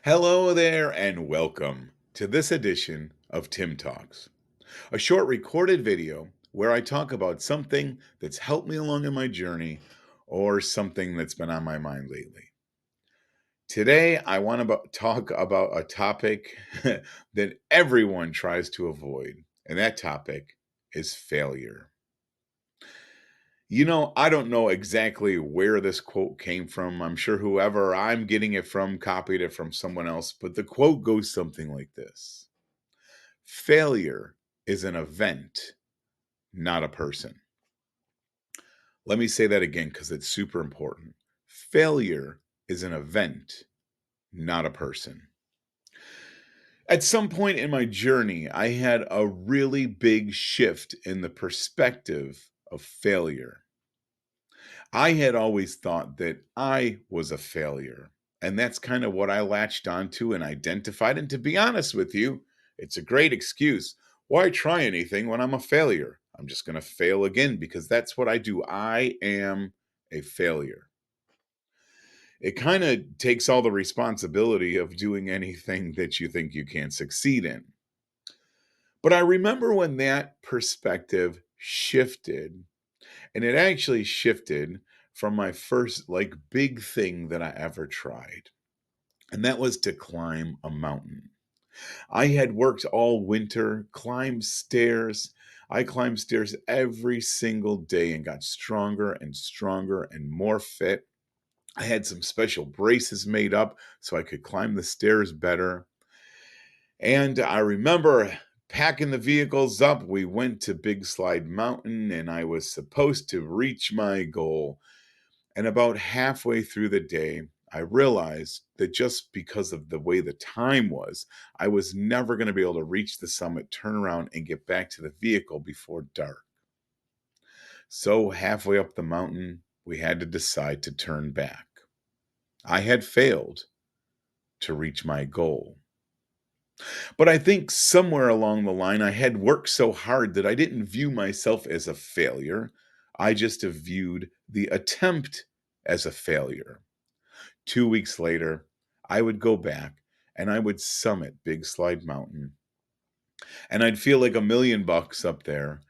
Hello there, and welcome to this edition of Tim Talks, a short recorded video where I talk about something that's helped me along in my journey or something that's been on my mind lately. Today, I want to talk about a topic that everyone tries to avoid, and that topic is failure. I don't know exactly where this quote came from. I'm sure whoever I'm getting it from copied it from someone else, but the quote goes something like this: Failure is an event, not a person. Let me say that again because it's super important. Failure is an event, not a person. At some point in my journey, I had a really big shift in the perspective of failure. I had always thought that I was a failure. And that's kind of what I latched onto and identified. And to be honest with you, it's a great excuse. Why try anything when I'm a failure? I'm just going to fail again because that's what I do. I am a failure. It kind of takes all the responsibility of doing anything that you think you can't succeed in. But I remember when that perspective shifted. And it actually shifted from my first big thing that I ever tried. And that was to climb a mountain. I had worked all winter, climbed stairs. I climbed stairs every single day and got stronger and stronger and more fit. I had some special braces made up so I could climb the stairs better. And I remember packing the vehicles up. We went to Big Slide Mountain and I was supposed to reach my goal. And about halfway through the day, I realized that just because of the way the time was, I was never going to be able to reach the summit, turn around, and get back to the vehicle before dark. So, halfway up the mountain, we had to decide to turn back. I had failed to reach my goal. But I think somewhere along the line, I had worked so hard that I didn't view myself as a failure. I just viewed the attempt as a failure. 2 weeks later, I would go back and I would summit Big Slide Mountain. And I'd feel like $1,000,000 up there.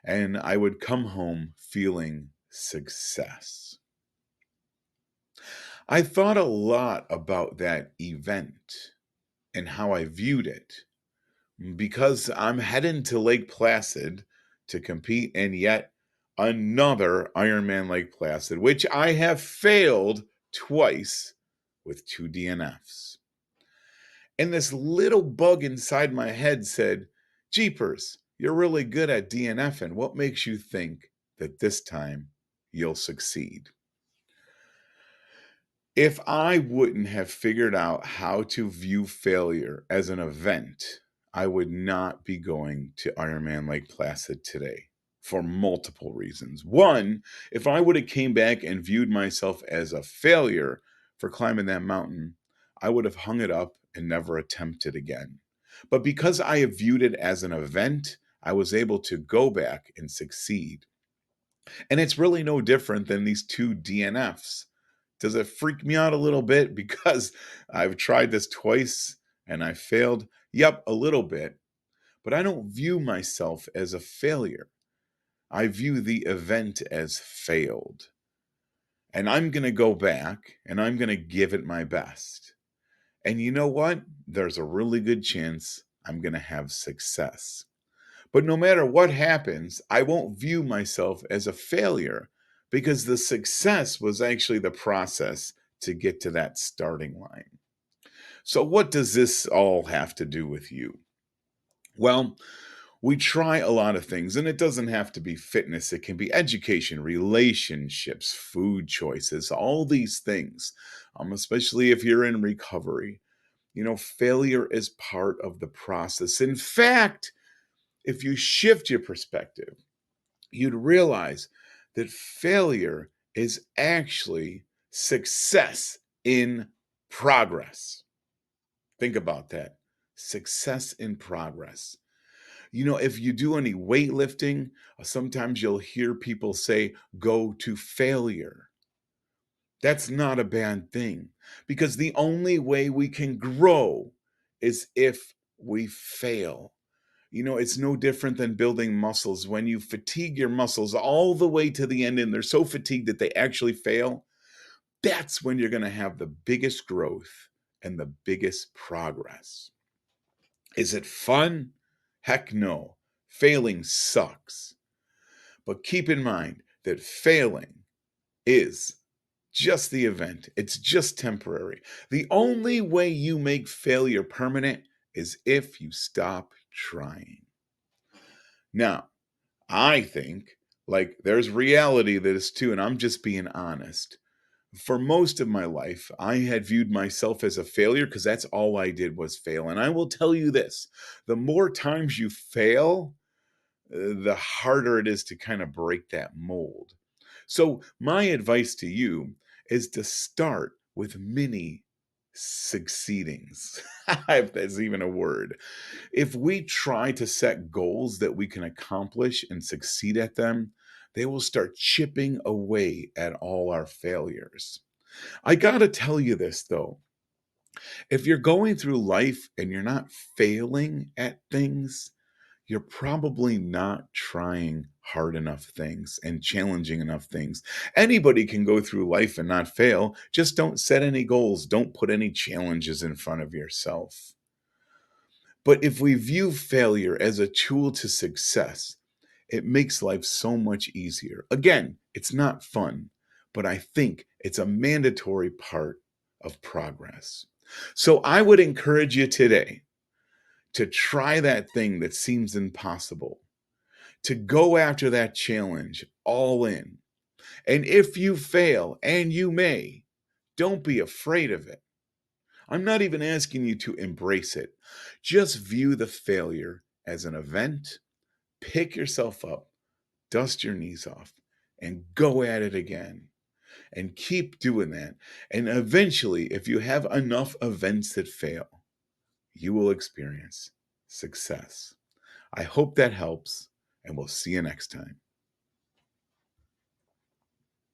And I would come home feeling success. I thought a lot about that event and how I viewed it because I'm heading to Lake Placid to compete in yet another Ironman Lake Placid, which I have failed twice with 2 DNFs. And this little bug inside my head said, Jeepers, you're really good at DNFing. What makes you think that this time you'll succeed? If I wouldn't have figured out how to view failure as an event, I would not be going to Ironman Lake Placid today for multiple reasons. One, if I would have came back and viewed myself as a failure for climbing that mountain, I would have hung it up and never attempted again. But because I have viewed it as an event, I was able to go back and succeed. And it's really no different than these 2 DNFs. Does it freak me out a little bit because I've tried this twice and I failed? Yep, a little bit. But I don't view myself as a failure. I view the event as failed. And I'm going to go back and I'm going to give it my best. And you know what? There's a really good chance I'm going to have success. But no matter what happens, I won't view myself as a failure because the success was actually the process to get to that starting line. So, what does this all have to do with you? Well, we try a lot of things, and it doesn't have to be fitness. It can be education, relationships, food choices, all these things, especially if you're in recovery. Failure is part of the process. In fact, if you shift your perspective, you'd realize that failure is actually success in progress. Think about that. Success in progress. If you do any weightlifting, sometimes you'll hear people say, go to failure. That's not a bad thing because the only way we can grow is if we fail. It's no different than building muscles. When you fatigue your muscles all the way to the end and they're so fatigued that they actually fail, that's when you're going to have the biggest growth and the biggest progress. Is it fun? Heck no. Failing sucks. But keep in mind that failing is just the event, it's just temporary. The only way you make failure permanent is if you stop trying. Now, I think there's reality to this too, and I'm just being honest. For most of my life, I had viewed myself as a failure because that's all I did was fail. And I will tell you this, the more times you fail, the harder it is to kind of break that mold. So, my advice to you is to start with mini succeedings, if that's even a word. If we try to set goals that we can accomplish and succeed at them, they will start chipping away at all our failures. I gotta tell you this though. If you're going through life and you're not failing at things, you're probably not trying hard enough things and challenging enough things. Anybody can go through life and not fail. Just don't set any goals. Don't put any challenges in front of yourself. But if we view failure as a tool to success, it makes life so much easier. Again, it's not fun, but I think it's a mandatory part of progress. So I would encourage you today to try that thing that seems impossible, to go after that challenge all in. And if you fail, and you may, don't be afraid of it. I'm not even asking you to embrace it. Just view the failure as an event, pick yourself up, dust your knees off, and go at it again. And keep doing that. And eventually, if you have enough events that fail, you will experience success. I hope that helps, and we'll see you next time.